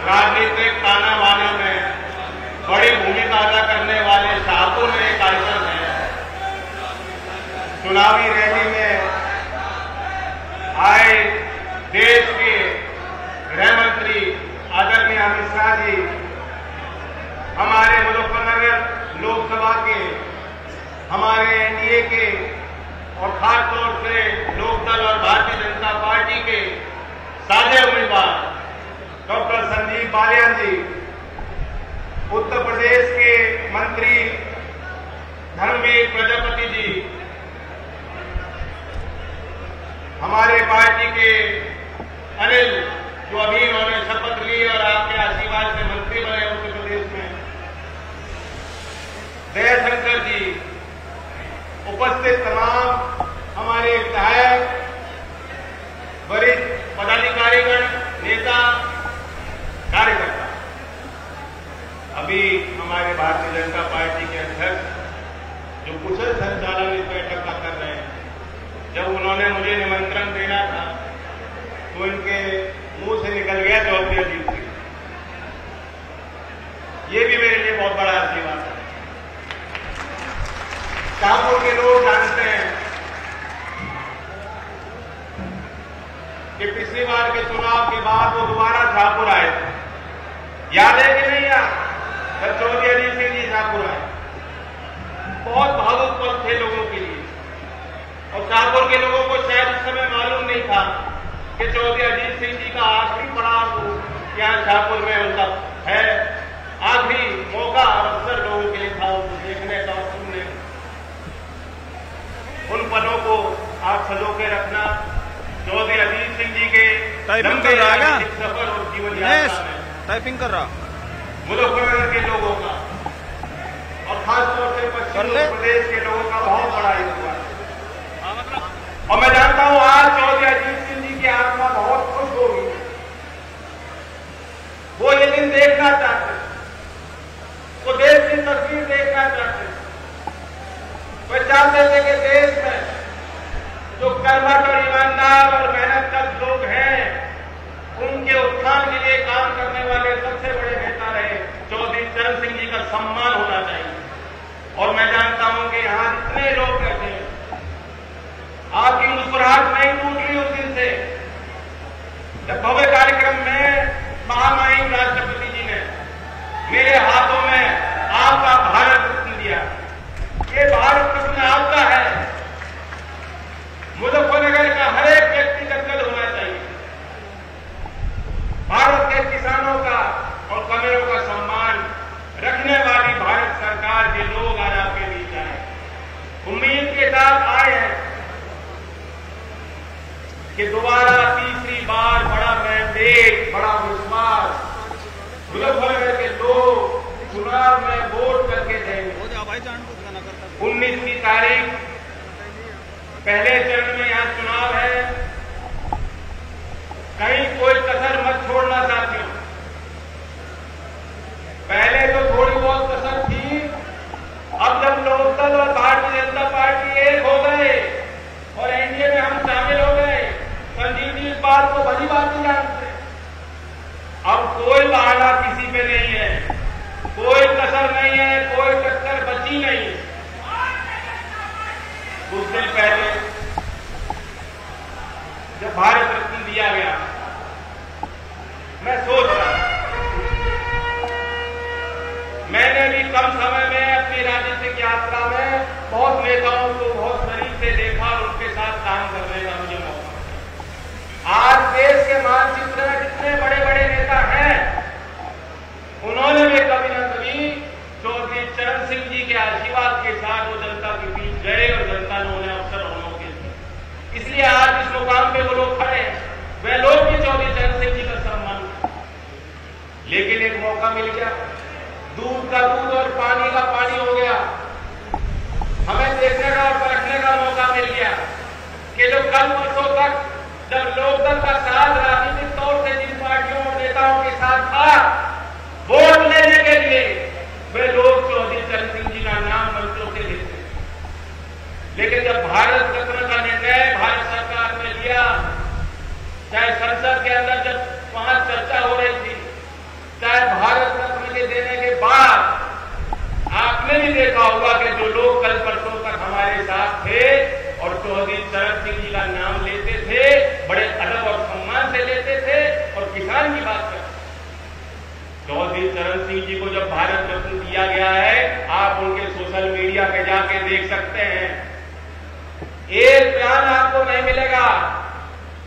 राजनीतिक ताना बाना में बड़ी भूमिका अदा करने वाले शाहपुर में एक कार्यक्रम है। चुनावी रैली में आए देश के गृह मंत्री आदरणीय अमित शाह जी हमारे मुजफ्फरनगर लोकसभा के, हमारे एनडीए के और खासतौर से लोकदल और भारतीय जनता पार्टी के साझे उम्मीदवार डॉक्टर संदीप बालियान जी, उत्तर प्रदेश के मंत्री धर्मवीर प्रजापति जी, हमारे पार्टी के अनिल जो अभी उन्होंने शपथ ली और आपके आशीर्वाद से मंत्री बने उत्तर प्रदेश में, दयाशंकर जी, उपस्थित तमाम हमारे विधायक, वरिष्ठ पदाधिकारीगण, नेता, कार्यकर्ता, अभी हमारे भारतीय जनता पार्टी के अध्यक्ष जो कुशल संचालन इस बैठक का कर रहे हैं, जब उन्होंने मुझे निमंत्रण देना था तो इनके मुंह से निकल गया चौधरी अजीत सिंह। ये भी मेरे लिए बहुत बड़ा आशीर्वाद है। शाहपुर के लोग जानते हैं कि पिछली बार के चुनाव के बाद वो दोबारा शाहपुर आए थे, याद है कि नहीं यार? जब चौधरी अजीत सिंह जी शाहपुर आए, बहुत भावुक पल थे लोगों के लिए और शाहपुर के लोगों को शायद उस समय मालूम नहीं था कि चौधरी अजीत सिंह जी का आखिरी पड़ाव यहाँ शाहपुर में उनका है, आखिरी मौका और अवसर लोगों के लिए था उनको देखने का और सुनने। उन पलों को आप सजो के रखना। चौधरी अजीत सिंह जी के लंबे राजनीतिक सफर और जीवन यात्रा में टाइपिंग कर रहा मुजफ्फरनगर के लोगों का और खासतौर से पश्चिम उत्तर प्रदेश के लोगों का बहुत बड़ा योगदान है। और मैं जानता हूं आज चौधरी अजीत सिंह जी की आत्मा बहुत खुश होगी। वो ये दिन देखना चाहते, वो देश की तस्वीर देखना चाहते, वे चाहते थे कि देश में जो कर्मठ और ईमानदार और मेहनतकश लोग हैं उनके उत्थान के लिए काम करने वाले सबसे बड़े नेता रहे चौधरी चरण सिंह जी का सम्मान होना चाहिए। और मैं जानता हूं कि यहां जितने लोग रहते हैं, आपकी मुस्कुराहट नहीं टूट रही उस दिन से जब भव्य कार्यक्रम में महामहिम राष्ट्रपति जी ने मेरे हाथों में आपका भारत रत्न दिया। ये भारत रत्न आपका है। मुजफ्फरनगर का हर एक व्यक्ति का कद होना चाहिए। भारत के किसानों का और कमेरों का सम्मान रखने वाली भारत सरकार के लोग आज आपके बीच आए, उम्मीद के साथ आए हैं कि दोबारा तीसरी बार बड़ा मैंडेट, बड़ा विश्वास मुजफ्फरनगर के लोग चुनाव में वोट करके देंगे। 19 की तारीख पहले चरण में यहां चुनाव है। कहीं कोई कसर मत छोड़ना साथियों। पहले तो थोड़ी बहुत कसर थी, अब जब लोकदल और भारतीय जनता पार्टी एक हो गए और एनडीए में हम शामिल हो गए, संजीव जी इस बात को भली बात नहीं जानते। अब कोई बहाना किसी पे नहीं है, कोई कसर नहीं है, कोई टक्कर बची नहीं है। कुछ दिन पहले जब भारत रत्न दिया गया, मैं सोच रहा, मैंने भी कम समय में अपनी राजनीतिक यात्रा में बहुत नेताओं को बहुत करीब से देखा और उनके साथ काम करने का मुझे मौका। आज देश के मानचित्र में जितने बड़े बड़े नेता हैं, उन्होंने भी कभी न कभी चौधरी चरण सिंह जी के आशीर्वाद के साथ वो जनता के बीच गए और जनता ने उन्हें अवसर और मौके दिए। इसलिए आज इस मुकाम पे वो लोग खड़े हैं, वे लोग भी चौधरी चरण सिंह जी का सम्मान। लेकिन एक मौका मिल गया, दूध का दूध और पानी का पानी हो गया। हमें देखने का और परखने का मौका मिल गया कि जो कल वर्षों तक जब लोकदल का साथ राजनीतिक तौर से जिन पार्टियों और नेताओं के साथ था वोट लेने के लिए, वे लोग चौधरी चरण सिंह जी का नाम मंत्रों से लेते। लेकिन जब भारत रत्न का निर्णय भारत सरकार ने लिया, चाहे संसद के अंदर जब वहां चर्चा हो रही थी, चाहे भारत रत्न के देने के बाद आपने भी देखा होगा कि जो लोग कल परसों तक हमारे साथ थे और चौधरी चरण सिंह जी का नाम लेते थे, बड़े अदब और सम्मान से लेते थे और किसान की बात करते, चौधरी चरण सिंह जी को जब भारत रत्न दिया गया है, आप उनके सोशल मीडिया पे जाके देख सकते हैं, एक बयान आपको नहीं मिलेगा,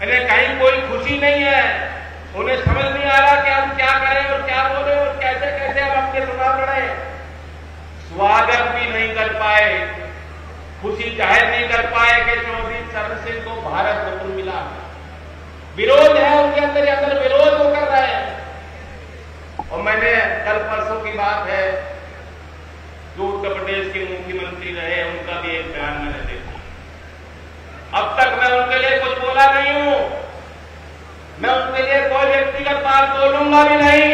इन्हें कहीं कोई खुशी नहीं है, उन्हें समझ नहीं आ रहा कि हम क्या करें और क्या बोले और कैसे कैसे हम अपने चुनाव लड़े। स्वागत भी नहीं कर पाए, खुशी जाहिर नहीं कर पाए कि चौधरी चरण सिंह को भारत रत्न मिला। विरोध है उनके अंदर विरोध वो कर रहे हैं। और मैंने कल परसों की बात है, जो उत्तर प्रदेश के मुख्यमंत्री रहे उनका भी एक बयान मैंने देखा। अब तक मैं उनके लिए कुछ बोला नहीं हूं, मैं उनके लिए कोई व्यक्तिगत बात बोलूंगा भी नहीं।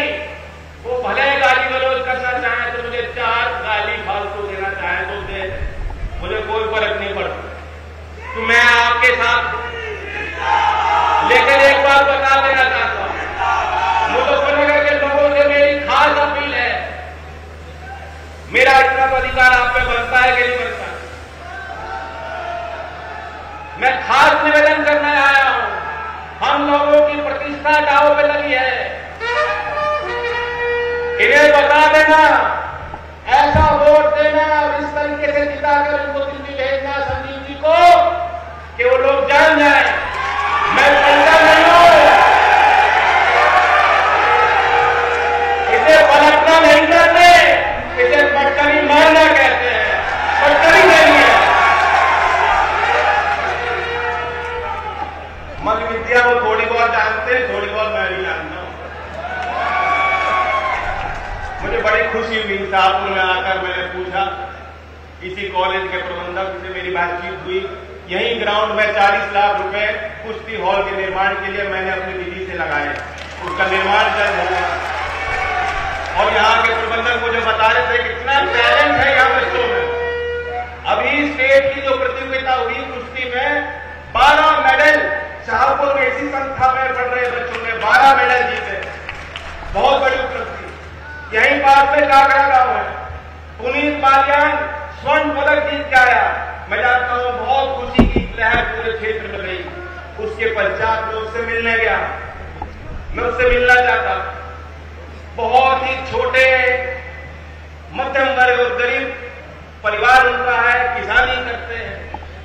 वो भले गाली गलौज करना चाहे तो मुझे 4 गाली फालतू देना चाहे तो दे, मुझे कोई फर्क नहीं पड़ता। तो मैं आपके साथ, लेकिन एक बात बता देना चाहता हूं, मुजफ्फरनगर के लोगों से मेरी खास अपील है, मेरा इतना अधिकार आप पे बनता है कि नहीं बनता, मैं खास निवेदन करने आया हूं। हम लोगों की प्रतिष्ठा दांव पे लगी है, इन्हें बता देना, ऐसा वोट देना और इस तरीके से जिताकर उनको दिल्ली भेजना संजीव जी को कि वो लोग जान जाए मैं पैसा नहीं हूं, इसे पलटना नहीं कहते, इसे पटकनी मारना कहते हैं, पटकनी नहीं है। मन विद्या वो थोड़ी बहुत जानते हैं, थोड़ी बहुत मैं भी जानता हूं। मुझे बड़ी खुशी हुई, शाहपुर में आकर मैंने पूछा, इसी कॉलेज के प्रबंधक से मेरी बातचीत हुई, यही ग्राउंड में 40 लाख रुपए कुश्ती हॉल के निर्माण के लिए मैंने अपनी निधि से लगाए, उसका निर्माण जल्द होगा। और यहाँ के प्रबंधक मुझे बता रहे थे कितना टैलेंट है यहाँ बच्चों में। अभी स्टेट की जो प्रतियोगिता हुई कुश्ती में 12 मेडल, शाहपुर में इसी संस्था में पढ़ रहे बच्चों ने 12 मेडल जीते, बहुत बड़ी उपलब्धि। यहीं पास में काकड़ा गांव है, पुनीत बालियान स्वर्ण पदक जीत के आया, मैं जानता हूं बहुत खुशी की लहर पूरे क्षेत्र में रही। उसके पश्चात मैं उससे मिलने गया, मैं उससे मिलना चाहता। बहुत ही छोटे मध्यम वर्ग और गरीब परिवार उनका है, किसानी करते हैं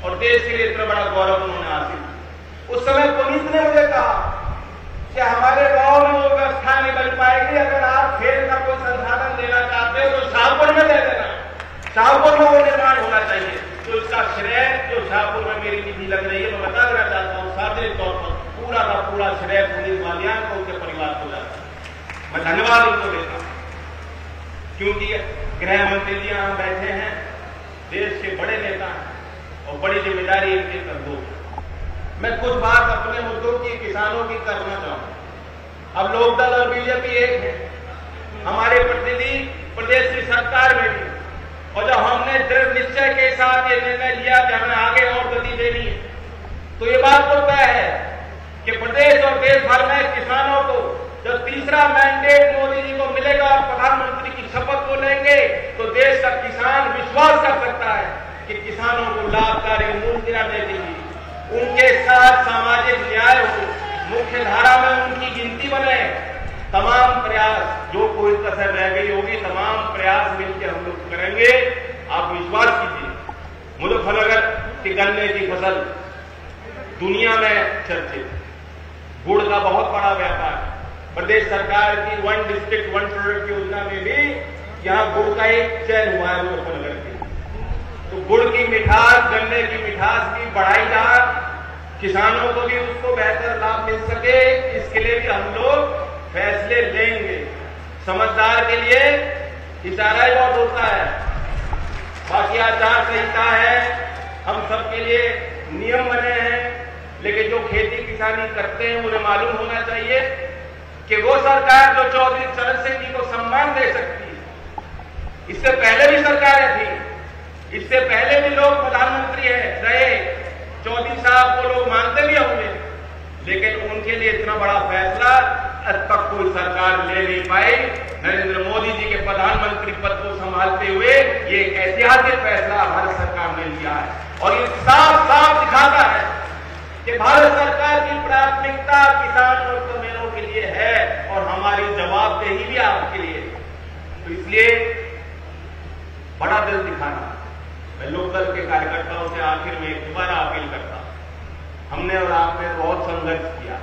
और देश के लिए इतना बड़ा गौरव उन्होंने हासिल। उस समय पुनीत ने मुझे कहा कि हमारे गांव में वो व्यवस्था नहीं बन पाएगी, अगर आप खेल का कोई संसाधन देना चाहते हो तो शाहपुर में दे देना, शाहपुर में वो निर्माण होना चाहिए। तो इसका श्रेय जो शाहपुर में मेरी निधि लग रही है, मैं बता देना चाहता हूँ सार्वजनिक तौर पर, पूरा का पूरा श्रेय पुनीत बालियान को उनके परिवार को जाता है। मैं धन्यवाद उनको देता हूं, क्योंकि गृह मंत्री जी यहां बैठे हैं, देश के बड़े नेता हैं और बड़ी जिम्मेदारी इनके कंधों पर। मैं कुछ बात अपने मुद्दों की, किसानों की करना चाहूं। अब लोकदल और बीजेपी एक है, हमारे प्रतिनिधि प्रदेश की सरकार में भी, और जब हमने दृढ़ निश्चय के साथ ये निर्णय लिया कि हमें आगे और गति देनी है, तो ये बात तो तय है कि प्रदेश और देश भर में किसानों को जब तीसरा मैंडेट मोदी जी को मिलेगा और प्रधानमंत्री की शपथ को लेंगे, तो देश का किसान विश्वास कर सकता है कि किसानों को लाभकारी मूल्य देगी, उनके साथ सामाजिक न्याय हो, मुख्य धारा में उनकी गिनती बने। तमाम प्रयास, जो कोई कसर रह गई होगी, तमाम प्रयास मिलकर हम लोग करेंगे। आप विश्वास कीजिए, मुजफ्फरनगर की गन्ने की फसल दुनिया में चर्चित, गुड़ का बहुत बड़ा व्यापार, प्रदेश सरकार की 1 डिस्ट्रिक्ट 1 प्रोडक्ट योजना में भी यहाँ गुड़ का एक चयन हुआ है मुजफ्फरनगर के। तो गुड़ की मिठास, गन्ने की मिठास भी बढ़ाई जा, किसानों को भी उसको बेहतर लाभ मिल सके, इसके लिए भी हम लोग फैसले लेंगे। समझदार के लिए इशारा ही बहुत होता है, बाकी आचार संहिता है, हम सबके लिए नियम बने हैं, लेकिन जो खेती किसानी करते हैं उन्हें मालूम होना चाहिए कि वो सरकार जो चौधरी चरण सिंह जी को सम्मान दे सकती है। इससे पहले भी सरकारें थी, इससे पहले भी लोग प्रधानमंत्री रहे, चौधरी साहब को लोग मानते भी होंगे, लेकिन उनके लिए इतना बड़ा फैसला तक कोई सरकार ले नहीं पाई। नरेंद्र मोदी जी के प्रधानमंत्री पद को संभालते हुए ये एक ऐतिहासिक फैसला भारत सरकार ने लिया है और ये साफ साफ दिखाता है कि भारत सरकार की प्राथमिकता किसान और किसानों के लिए है और हमारी जवाबदेही भी आपके लिए। तो इसलिए बड़ा दिल दिखाना, मैं लोकदल के कार्यकर्ताओं से आखिर में दोबारा अपील करता हूं, हमने और आपने बहुत संघर्ष किया,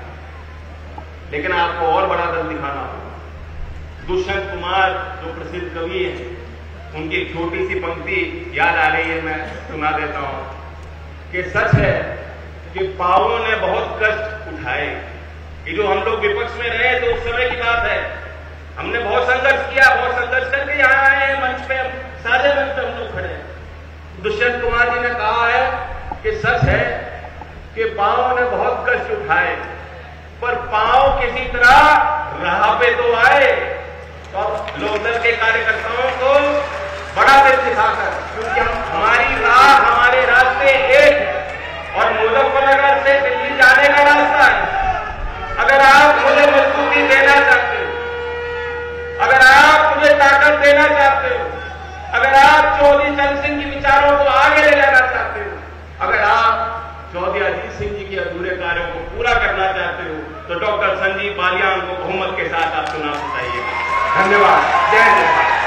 लेकिन आपको और बड़ा दिल दिखाना होगा। दुष्यंत कुमार जो प्रसिद्ध कवि हैं, उनकी छोटी सी पंक्ति याद आ रही है, मैं सुना देता हूं कि सच है कि पावों ने बहुत कष्ट उठाए। ये जो हम लोग विपक्ष में रहे तो उस समय की बात है, हमने बहुत संघर्ष किया, बहुत संघर्ष करके यहां आए हैं मंच पे, साझे मंच पे हम लोग खड़े हैं। दुष्यंत कुमार जी ने कहा है कि सच है कि पांव ने बहुत कष्ट उठाए, पर पांव किसी तरह राह पे तो आए। तो लोकदल के कार्यकर्ताओं को बड़ा दिल दिखाकर, क्योंकि हमारी राह, हमारे रास्ते एक है और मुजफ्फरनगर से दिल्ली जाने का रास्ता है। अगर आप मुझे मजबूती देना चाहते हो, अगर आप मुझे ताकत देना चाहते हो, अगर आप चौधरी चरण सिंह के विचारों को आगे ले जाना चाहते हो, अगर आप चौधरी अजीत सिंह जी के अधूरे कार्यों को पूरा करना चाहते हो, तो डॉक्टर संजीव बालियान को बहुमत के साथ आप चुनाव जिताइएगा। धन्यवाद। जय जय।